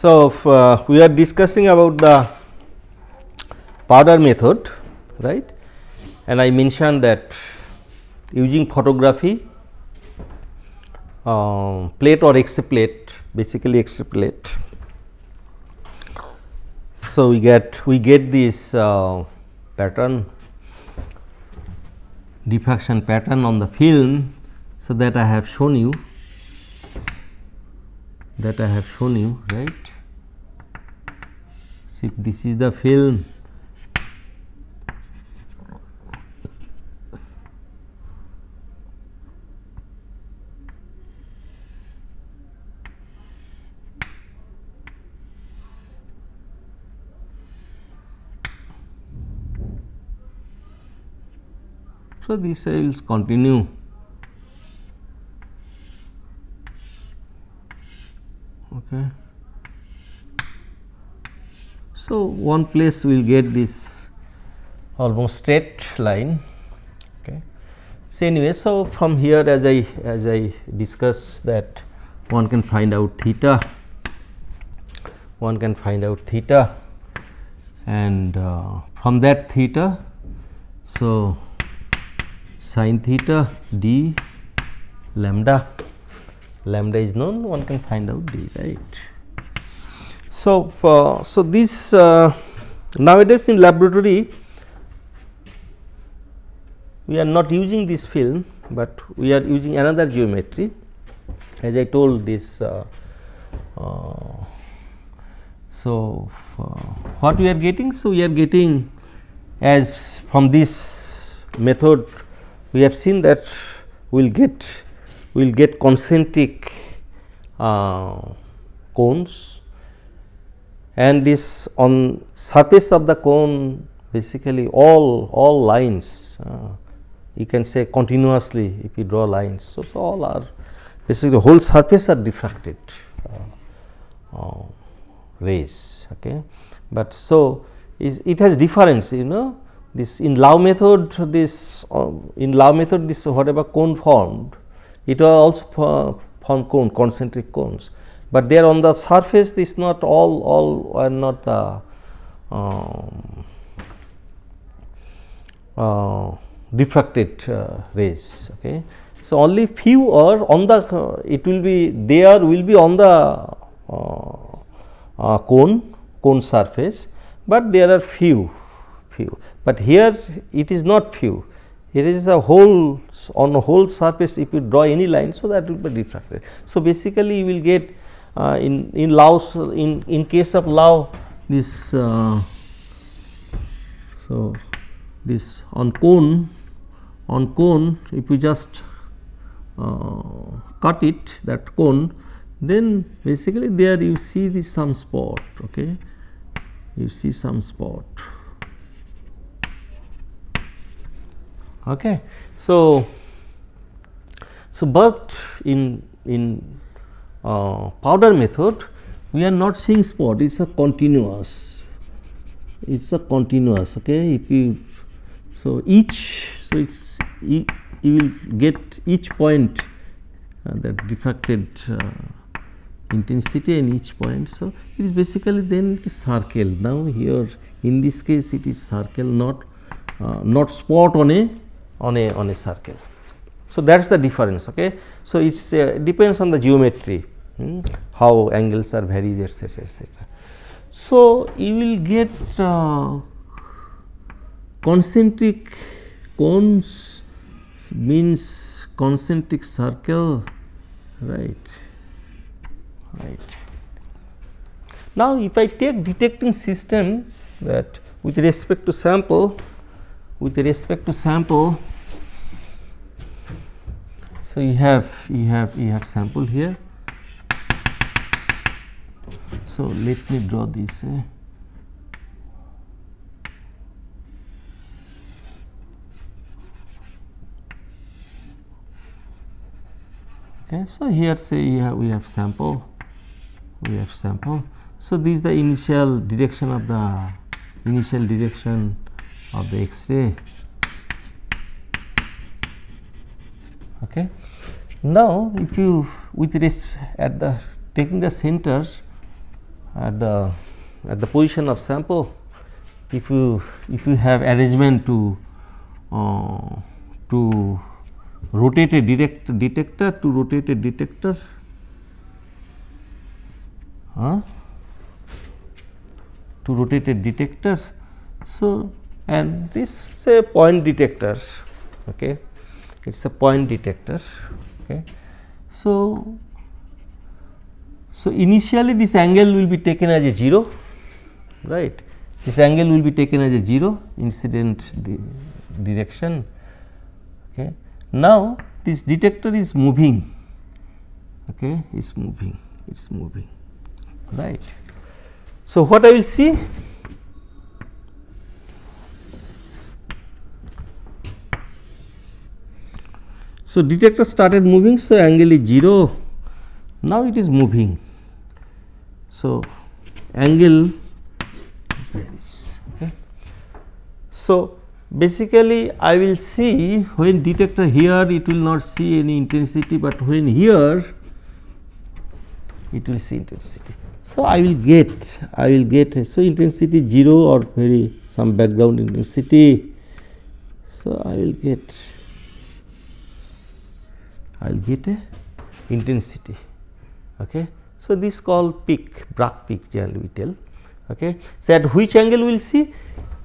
So, we are discussing about the powder method, right, and I mentioned that using photography, plate or X-ray plate, basically X-ray plate. So, we get this pattern, diffraction pattern on the film. So, that I have shown you, right. See, this is the film, so this I will continue. Okay. So, one place we will get this almost straight line. Okay. So, anyway, so from here as I discussed that one can find out theta, and from that theta, so sin theta d lambda is known, one can find out d, right. So, so this nowadays in laboratory we are not using this film, but we are using another geometry, as I told this. So, what we are getting? So, we are getting, as from this method we have seen that we will get concentric cones, and this on surface of the cone, basically all lines, you can say continuously if you draw lines. So, all are basically the whole surface are diffracted rays. Okay. But so it has difference, you know, this in Lau method, this whatever cone formed, it was also form concentric cones, but there on the surface this not all are not diffracted rays. Okay. So, only few are on the it will be on the cone surface, but there are few, but here it is not few, it is the whole, on the whole surface if you draw any line, so that will be diffracted. So, basically you will get in Laos, in case of Lao, this so this on cone if you just cut it, that cone, then basically there you see this some spot. Okay, you see some spot. Okay. So, but in powder method we are not seeing spot, it is a continuous, okay. If you, so it's you will get each point that diffracted intensity in each point. So, it is basically then it is circle. Now, here in this case it is circle, not spot on a circle. So, that is the difference. Okay. So, it depends on the geometry, how angles are varies, etc., etc. So, you will get concentric cones means concentric circle, right. Now, if I take detecting system, that with respect to sample, so you have sample here. So, let me draw this. Okay. So, here say we have sample. So, this is the initial direction of the X-ray. Okay. Now, if you with this at the taking the center, at the position of sample, if you have arrangement to rotate a detector to rotate a detector, to rotate a detector. So, and this say point detector, okay, it is a point detector. Okay. So, initially this angle will be taken as a 0, right, this angle will be taken as a 0 incident direction. Okay. Now, this detector is moving, okay, it's moving, right. So, what I will see? So, detector started moving, so angle is 0, now it is moving. So, angle varies. Okay. So, basically I will see when detector here it will not see any intensity, but when here it will see intensity. So, I will get so intensity 0 or very some background intensity. So, I will get a intensity. Okay. So, this called peak, Bragg peak generally we tell. Okay. So, at which angle we will see?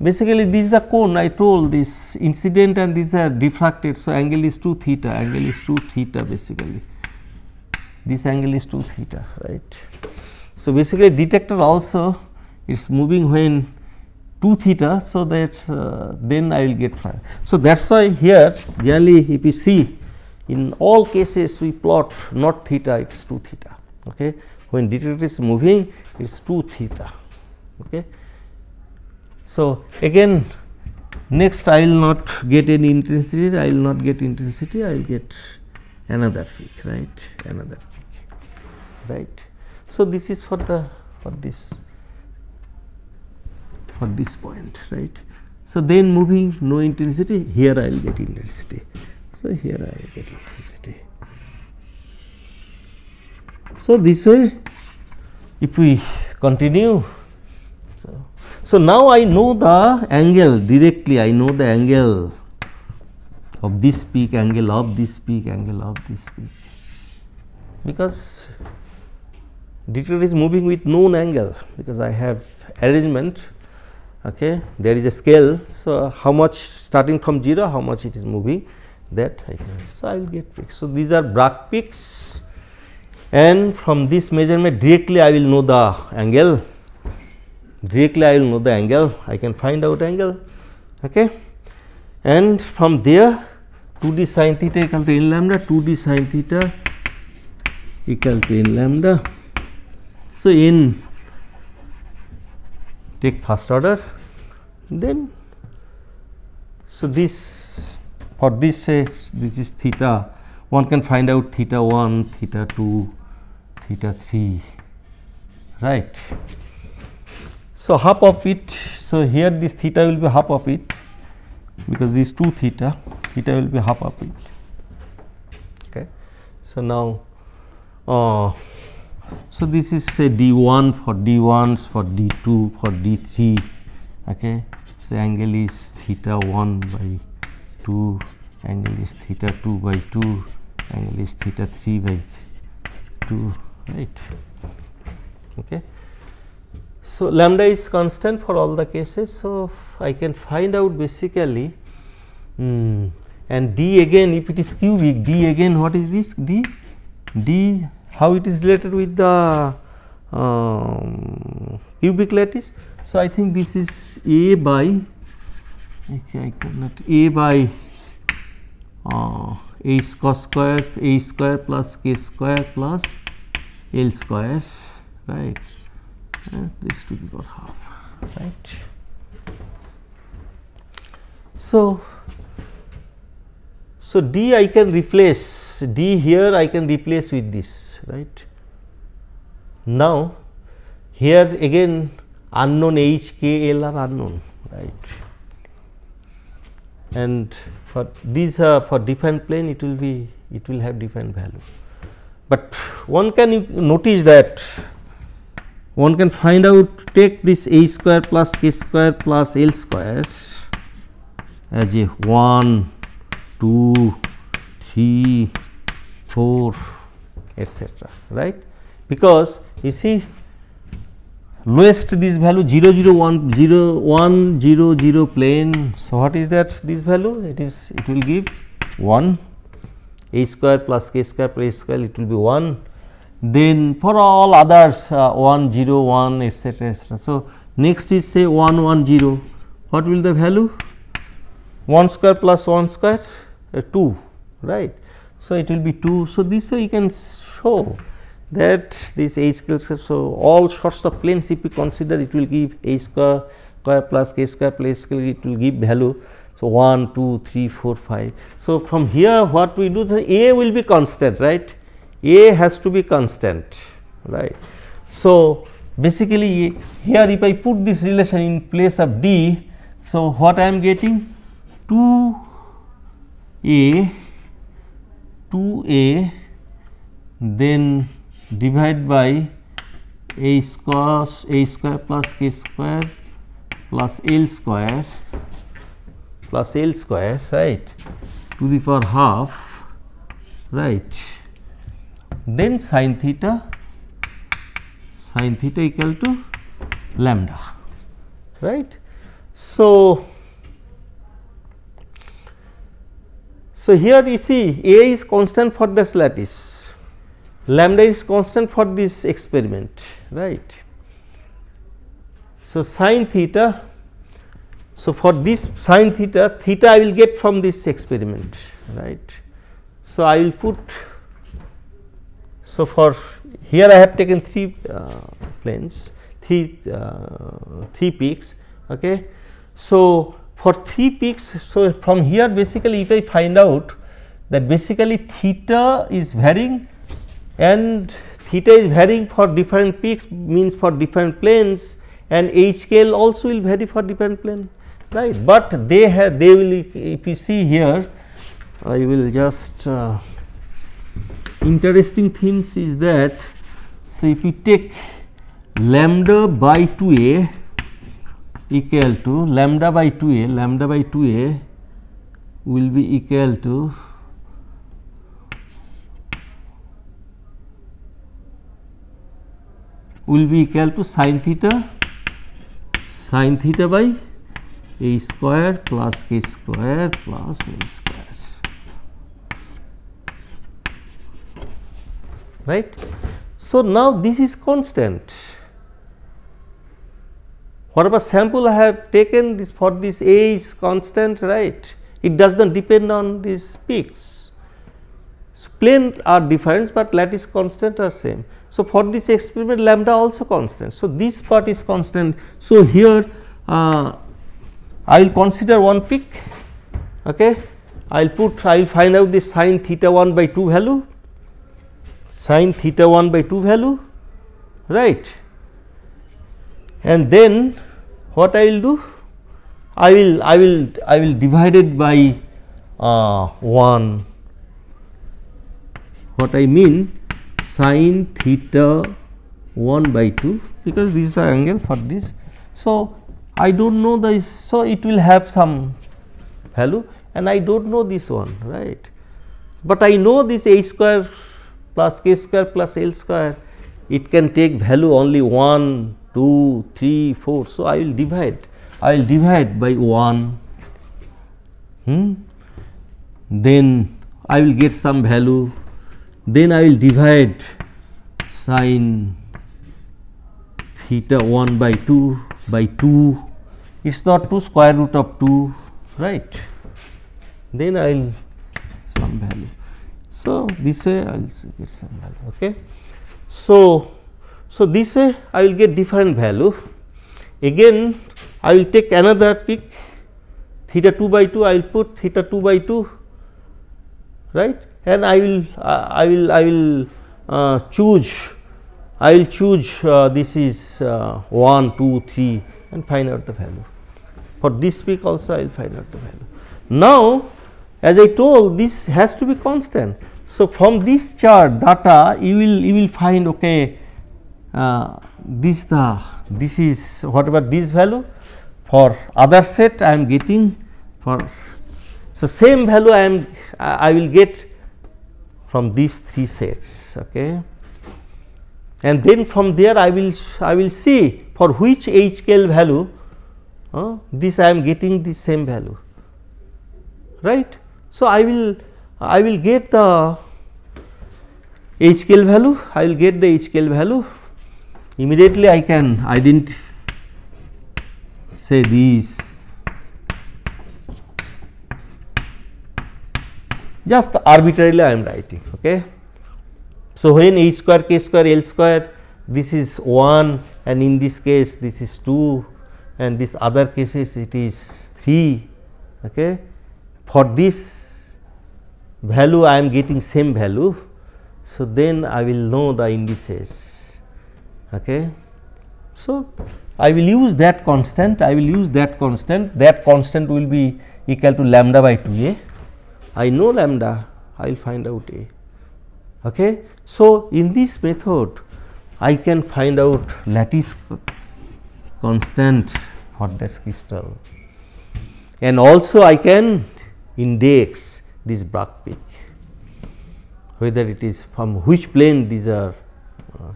Basically this is the cone I told, this incident and these are diffracted. So, angle is 2 theta, angle is 2 theta basically, this angle is 2 theta, right. So, basically detector also is moving when 2 theta. So, that then I will get 5. So, that is why here generally if you see in all cases we plot not theta, it is 2 theta. Okay. When detector is moving it is 2 theta. Okay. So, again next I will not get any intensity, I will not get intensity, I will get another peak, right, another peak, right. So, this is for this point, right. So, then moving no intensity, here I will get intensity. So, here I will get intensity. So, this way if we continue. So, now I know the angle directly, I know the angle of this peak, angle of this peak, angle of this peak, because detector is moving with known angle, because I have arrangement. Okay. There is a scale. So, how much starting from 0, how much it is moving, that I can. So, I will get peaks. So, these are Bragg peaks, and from this measurement directly I will know the angle. Directly I will know the angle, I can find out angle. Okay. And from there 2d sin theta equal to n lambda, 2d sin theta equal to n lambda. So, n take first order, then so this for this is theta, one can find out theta 1, theta 2, theta 3, right. So, half of it. So, here this theta will be half of it, because this 2 theta will be half of it. Okay. So, now so this is say d1 for d1s, for d2, for d3. Okay. So, angle is theta 1 by 2, angle is theta 2 by 2, angle is theta 3 by 2, right. Okay. So, lambda is constant for all the cases. So, I can find out basically and d again, if it is cubic, d again what is this, d how it is related with the cubic lattice. So, I think this is a by, okay, I cannot, a by a cos square, a square plus k square plus l square, right, and this to the power half, right. So, d I can replace, d here I can replace with this, right. Now, here again unknown h, k, l are unknown, right, and for these for different plane it will have different value. But one can notice that one can find out, take this a square plus k square plus l square as a 1, 2, 3, 4, etc., right, because you see lowest this value 0 0 1 0 1 0 0 plane. So, what is that this value? It will give 1, a square plus k square plus a square, it will be 1. Then for all others 1 0 1 etc., etc. So, next is say 1 1 0, what will the value? 1 square plus 1 square 2, right. So, it will be 2. So, this way you can show that this a square. So, all sorts of planes if we consider, it will give a square plus k square plus square, it will give value. So, 1 2 3 4 5. So, from here what we do, the a will be constant, right, a has to be constant, right. So, basically here if I put this relation in place of d, so what I am getting, 2a then divide by a square plus k square plus l square, right, to the power half, right, then sin theta equal to lambda, right. So, here you see a is constant for this lattice, lambda is constant for this experiment, right. So, sin theta, so for this sin theta, theta I will get from this experiment, right. So, I will put, so for here I have taken 3 planes, 3 peaks, okay. So, for 3 peaks, so from here basically if I find out that basically theta is varying and theta is varying for different peaks, means for different planes, and HKL also will vary for different plane, right. But they will, if you see here, I will just interesting things is that, so if you take lambda by 2a equal to lambda by 2a will be equal to sin theta by a square plus k square plus l square, right. So, now this is constant. Whatever sample I have taken, this for this a is constant, right, it does not depend on these peaks. So, plane are different, but lattice constant are same. So, for this experiment lambda also constant. So, this part is constant. So, here I will consider one peak, okay. I will find out the sin theta 1 by 2 value, right, and then what I will do, I will divide it by 1, what I mean sin theta 1 by 2, because this is the angle for this. So, I do not know this, so it will have some value and I do not know this one, right, but I know this a square plus k square plus l square, it can take value only 1 2 3 4. So, I will divide by 1, then I will get some value, then I will divide sin theta 1 by 2 by 2, it is not 2 square root of 2, right, then I will some value. So, this way I will get some value, okay. So, this way I will get different value. Again I will take another peak theta 2 by 2, I will put theta 2 by 2, right, and I will choose this is 1 2 3 and find out the value. For this peak also I will find out the value. Now, as I told, this has to be constant. So, from this chart data you will find, okay, this is whatever this value, for other set I am getting for, so same value I will get from these 3 sets, okay. And then from there I will see for which h scale value this I am getting the same value, right. So I will get the h scale value, I will get the h scale value. Immediately I can say these, just arbitrarily I am writing, okay. So when h square, k square, l square, this is 1, and in this case this is 2, and this other cases it is 3, okay. For this value I am getting same value, so then I will know the indices, okay. So I will use that constant, that constant will be equal to lambda by 2a. I know lambda, I will find out a, okay. So in this method I can find out lattice constant for that crystal, and also I can index this Bragg peak, whether it is from which plane these are.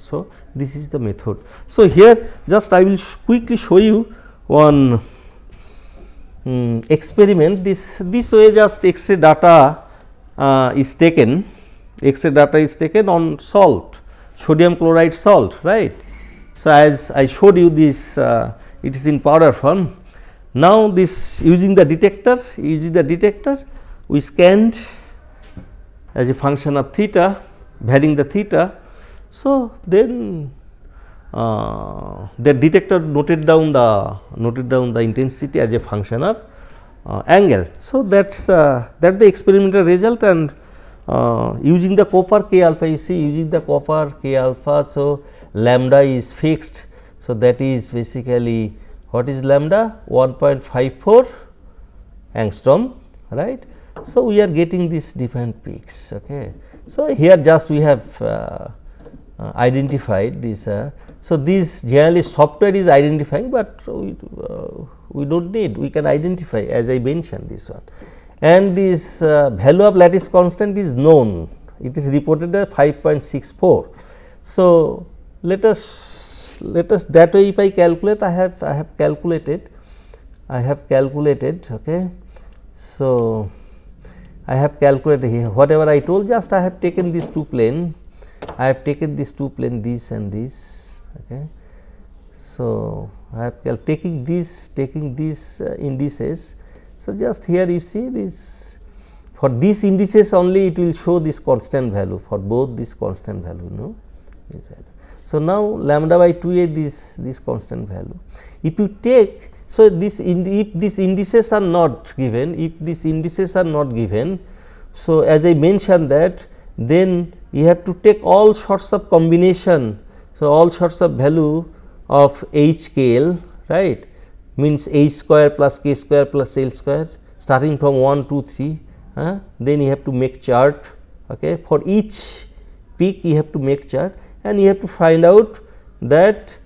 So this is the method. So here just I will quickly show you one experiment. This way just X-ray data is taken. X-ray data is taken on salt, sodium chloride salt, right. So as I showed you this, it is in powder form. Now this using the detector, we scanned as a function of theta, varying the theta. So then the detector noted down the intensity as a function of angle. So that's the experimental result, and using the copper k alpha, you see using the copper k alpha, so lambda is fixed. So that is basically, what is lambda? 1.54 angstrom, right. So we are getting these different peaks, okay. So here just we have identified this. So this generally software is identifying, but we don't need, we can identify as I mentioned this one. And this value of lattice constant is known, it is reported as 5.64. So let us that way, if I calculate, I have calculated, okay. So I have calculated here whatever I told, just I have taken these two plane, this and this, okay. So I have taking these indices. So just here you see this, for these indices only it will show this constant value, for both this constant value, no, this value. So now lambda by 2a, this constant value. If you take, so this if these indices are not given, so as I mentioned that, then you have to take all sorts of combination. So all sorts of value of h scale, right, means h square plus k square plus l square, starting from 1, 2, 3. Then you have to make chart, okay. For each peak you have to make chart, and you have to find out that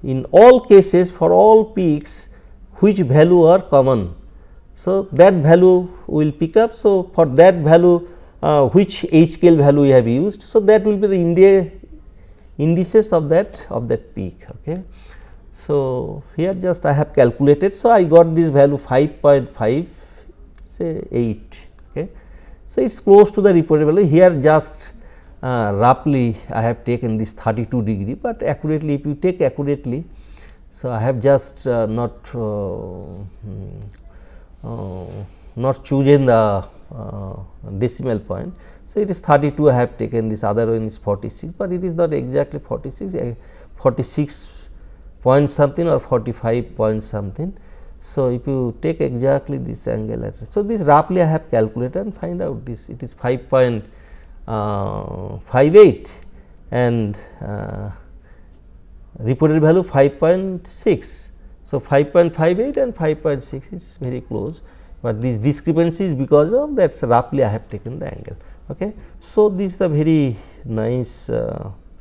in all cases, for all peaks, which value are common. So that value will pick up. So for that value, which h scale value we have used, so that will be the indices of that peak, okay. So here just I have calculated, so I got this value 5.5, say 8, okay. So it's close to the reported value. Here just roughly I have taken this 32 degree, but accurately, if you take accurately, so I have just not chosen the decimal point. So it is 32, I have taken, this other one is 46, but it is not exactly 46, 46 point something or 45 point something. So if you take exactly this angle, so this roughly I have calculated and find out this, it is 5.58 and reported value 5.6. So 5.58 and 5.6 is very close, but this discrepancy is because of that's roughly I have taken the angle, okay. So this is the very nice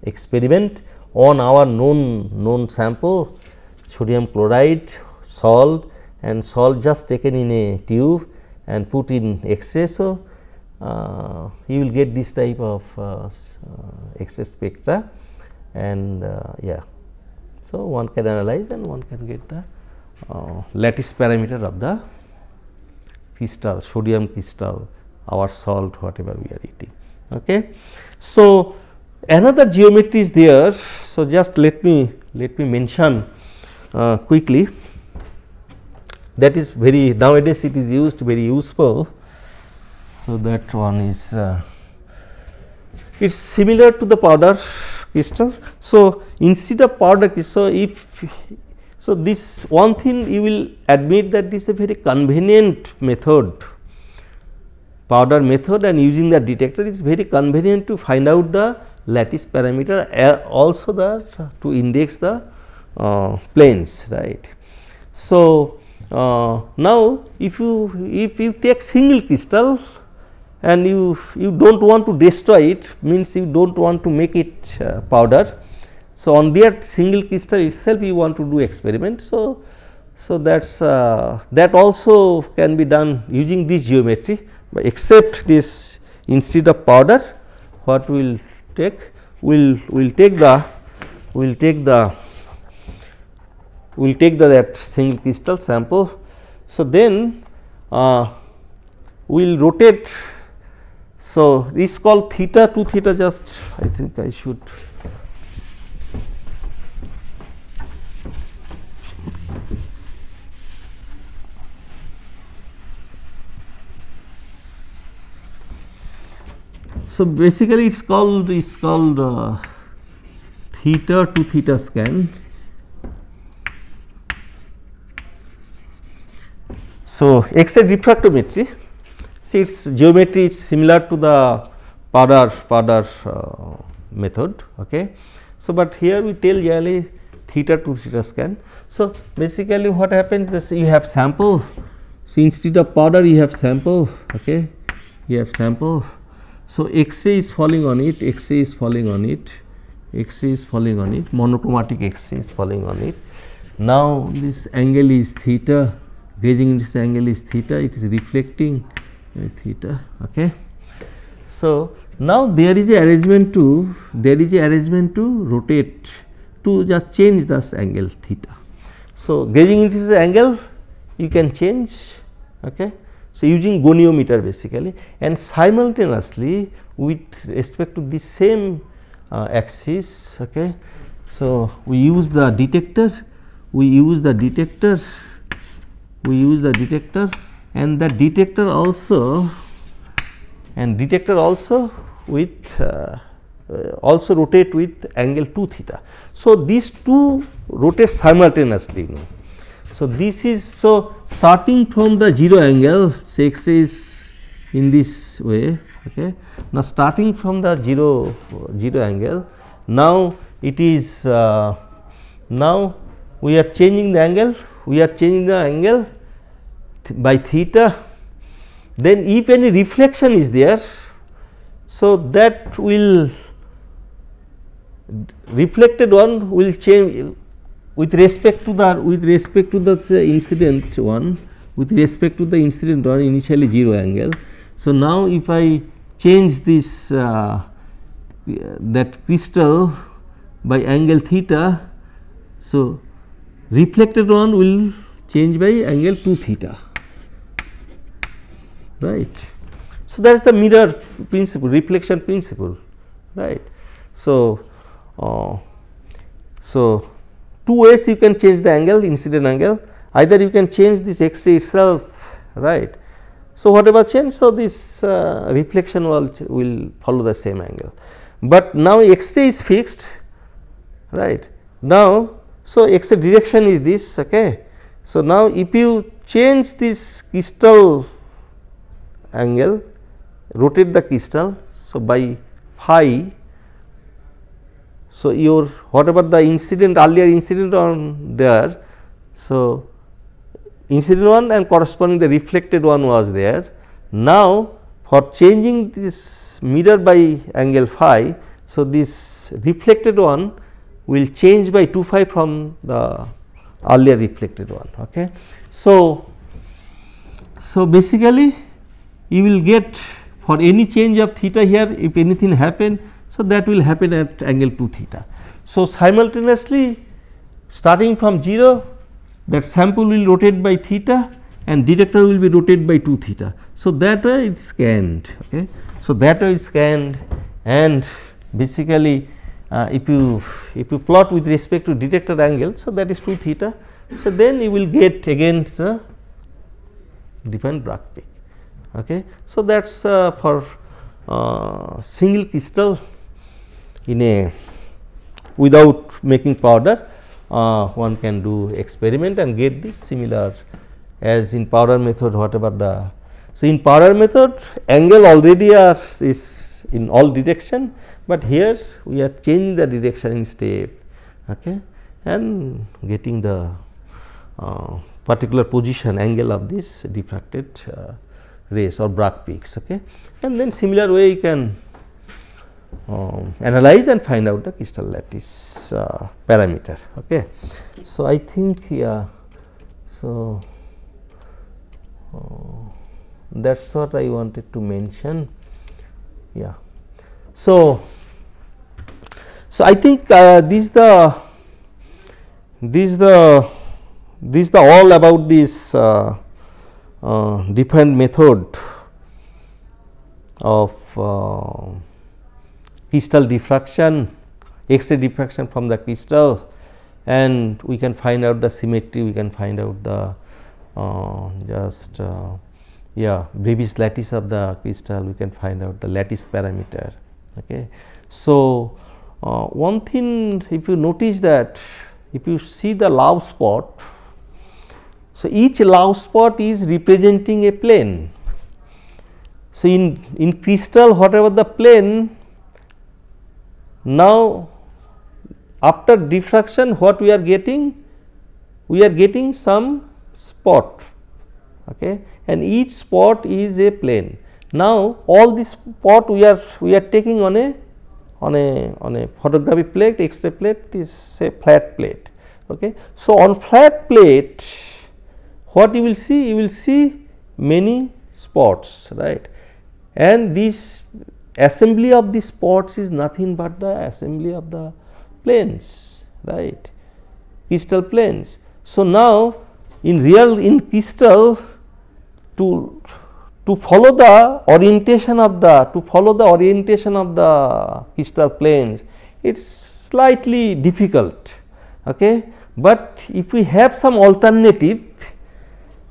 experiment on our known sample, sodium chloride, salt, and salt just taken in a tube and put in X-ray. So, you will get this type of X-ray spectra, and yeah. So, one can analyze and one can get the lattice parameter of the crystal, sodium crystal, our salt, whatever we are eating. Okay. So, another geometry is there. So, just let me mention quickly. That is very, nowadays it is used, very useful. So, that one is it's similar to the powder crystal. So, instead of powder crystal, so this one thing you will admit that this is a very convenient method, powder method, and using the detector is very convenient to find out the lattice parameter, also to index the planes, right. So, now if you take single crystal and you do not want to destroy it, means you do not want to make it powder. So, on that single crystal itself you want to do experiment. So, that also can be done using this geometry, but except this, instead of powder, what we will take, we will take the that single crystal sample. So, then we will rotate. So, this is called theta 2 theta, just I think I should. So, basically it is called theta to theta scan. So, X-ray diffractometry, see its geometry is similar to the powder method. Okay. So, but here we tell generally theta to theta scan. So, basically what happens is you have sample. So, instead of powder you have sample. Okay. You have sample. So, X-ray is falling on it, X-ray is falling on it, X-ray is falling on it, monochromatic X-ray is falling on it. Now, this angle is theta, grazing this angle is theta, it is reflecting theta. Okay. So, now there is a arrangement to rotate, to just change this angle theta. So, grazing this angle you can change. Okay. So, using goniometer basically, and simultaneously with respect to the same axis. Okay. So, we use the detector, and the detector also with also rotate with angle 2 theta. So, these two rotate simultaneously. So, this is, so starting from the 0 angle, say X-ray is in this way. Okay. Now, starting from the 0 angle, now it is now we are changing the angle, by theta. Then if any reflection is there, so that will reflected one will change with respect to the incident one, initially 0 angle. So, now if I change this that crystal by angle theta, so reflected one will change by angle 2 theta, right. So, that is the mirror principle, reflection principle, right. So, two ways you can change the angle, incident angle, either you can change this X-ray itself, right. So, whatever change, so this reflection will follow the same angle, but now X-ray is fixed, right. Now, so X-ray direction is this. Okay. So, now if you change this crystal angle, rotate the crystal, so by phi, so your whatever the incident, earlier incident on there, so incident one and corresponding the reflected one was there. Now, for changing this mirror by angle phi, so this this reflected one will change by 2 phi from the earlier reflected one. Okay. So basically you will get for any change of theta here, if anything happen, so that will happen at angle 2 theta. So simultaneously starting from 0, that sample will rotate by theta and detector will be rotated by 2 theta. So that way it is scanned. Okay. So that way it is scanned, and basically if you plot with respect to detector angle, so that is 2 theta. So then you will get against the different Bragg peak. Okay. So that is for single crystal in a without making powder, one can do experiment and get this similar as in powder method, whatever the. So in powder method angle already is in all direction, but here we are changing the direction in step, okay, and getting the particular position angle of this diffracted rays or Bragg peaks. Okay. And then similar way you can analyze and find out the crystal lattice parameter. Okay. So I think so that is what I wanted to mention. Yeah. So I think this the all about this different method of crystal diffraction, X-ray diffraction from the crystal, and we can find out the symmetry, we can find out the Brevis lattice of the crystal, we can find out the lattice parameter. Okay. So one thing, if you notice that if you see the low spot, so each low spot is representing a plane. So in crystal, whatever the plane, now after diffraction what we are getting? We are getting some spot, okay, and each spot is a plane. Now all this spot we are taking on a photography plate, X-ray plate, is a flat plate. Okay. So on flat plate what you will see? You will see many spots, right, and this assembly of the spots is nothing but the assembly of the planes, right, crystal planes. So now in crystal, to follow the orientation of the crystal planes, it is slightly difficult. Okay. But if we have some alternative,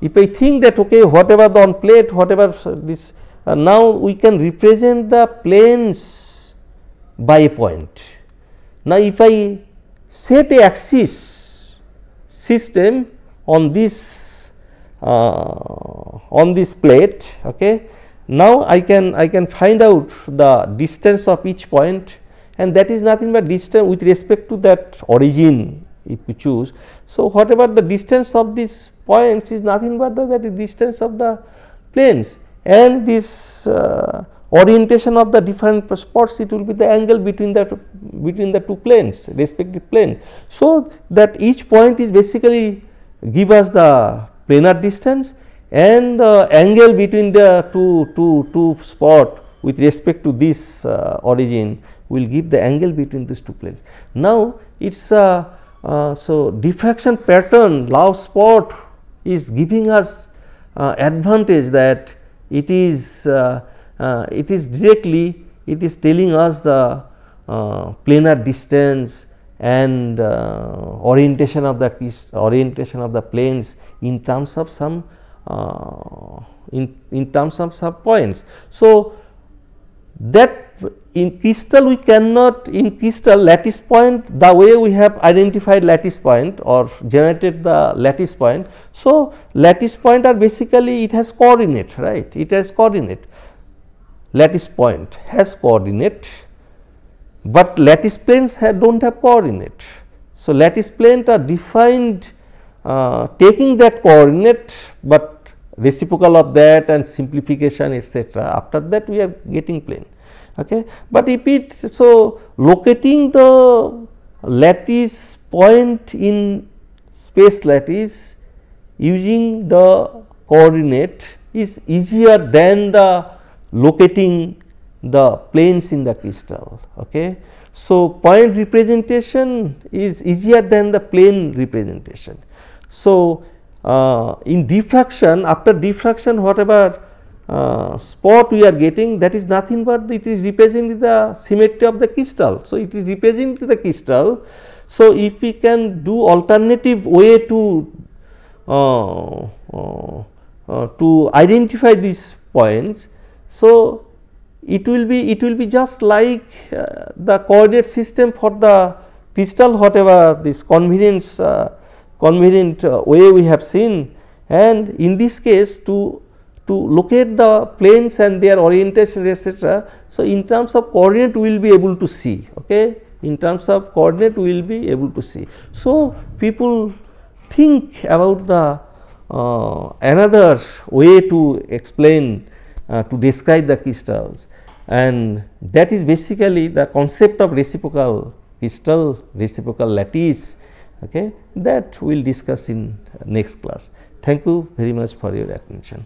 if I think that okay, whatever the on plate, whatever this now we can represent the planes by a point. Now if I set a axis system on this plate, okay, now I can find out the distance of each point, and that is nothing but distance with respect to that origin if we choose. So whatever the distance of these points is nothing but that is distance of the planes, and this orientation of the different spots, it will be the angle between the two planes, respective planes. So that each point is basically give us the planar distance, and the angle between the two spot with respect to this origin will give the angle between these two planes. Now it is so diffraction pattern low spot is giving us advantage that it is directly, it is telling us the planar distance and orientation of the planes in terms of some in terms of some points. So that in crystal we cannot, in crystal lattice point, the way we have identified lattice point or generated the lattice point. So lattice point are basically, it has coordinate, right, it has coordinate, lattice point has coordinate, but lattice planes do not have coordinate. So lattice planes are defined taking that coordinate, but reciprocal of that and simplification, etc. After that we are getting plane. Okay. But if it, so locating the lattice point in space lattice using the coordinate is easier than the locating the planes in the crystal. Okay. So, point representation is easier than the plane representation. So, in diffraction, after diffraction, whatever spot we are getting, that is nothing but it is representing the symmetry of the crystal. So, it is representing the crystal. So, if we can do alternative way to identify these points, so it will be just like the coordinate system for the crystal, whatever this convenient way we have seen, and in this case to locate the planes and their orientation, etc. So, in terms of coordinate we will be able to see. Okay. In terms of coordinate we will be able to see. So, people think about the another way to explain to describe the crystals, and that is basically the concept of reciprocal crystal, reciprocal lattice. Okay, that we will discuss in next class. Thank you very much for your attention.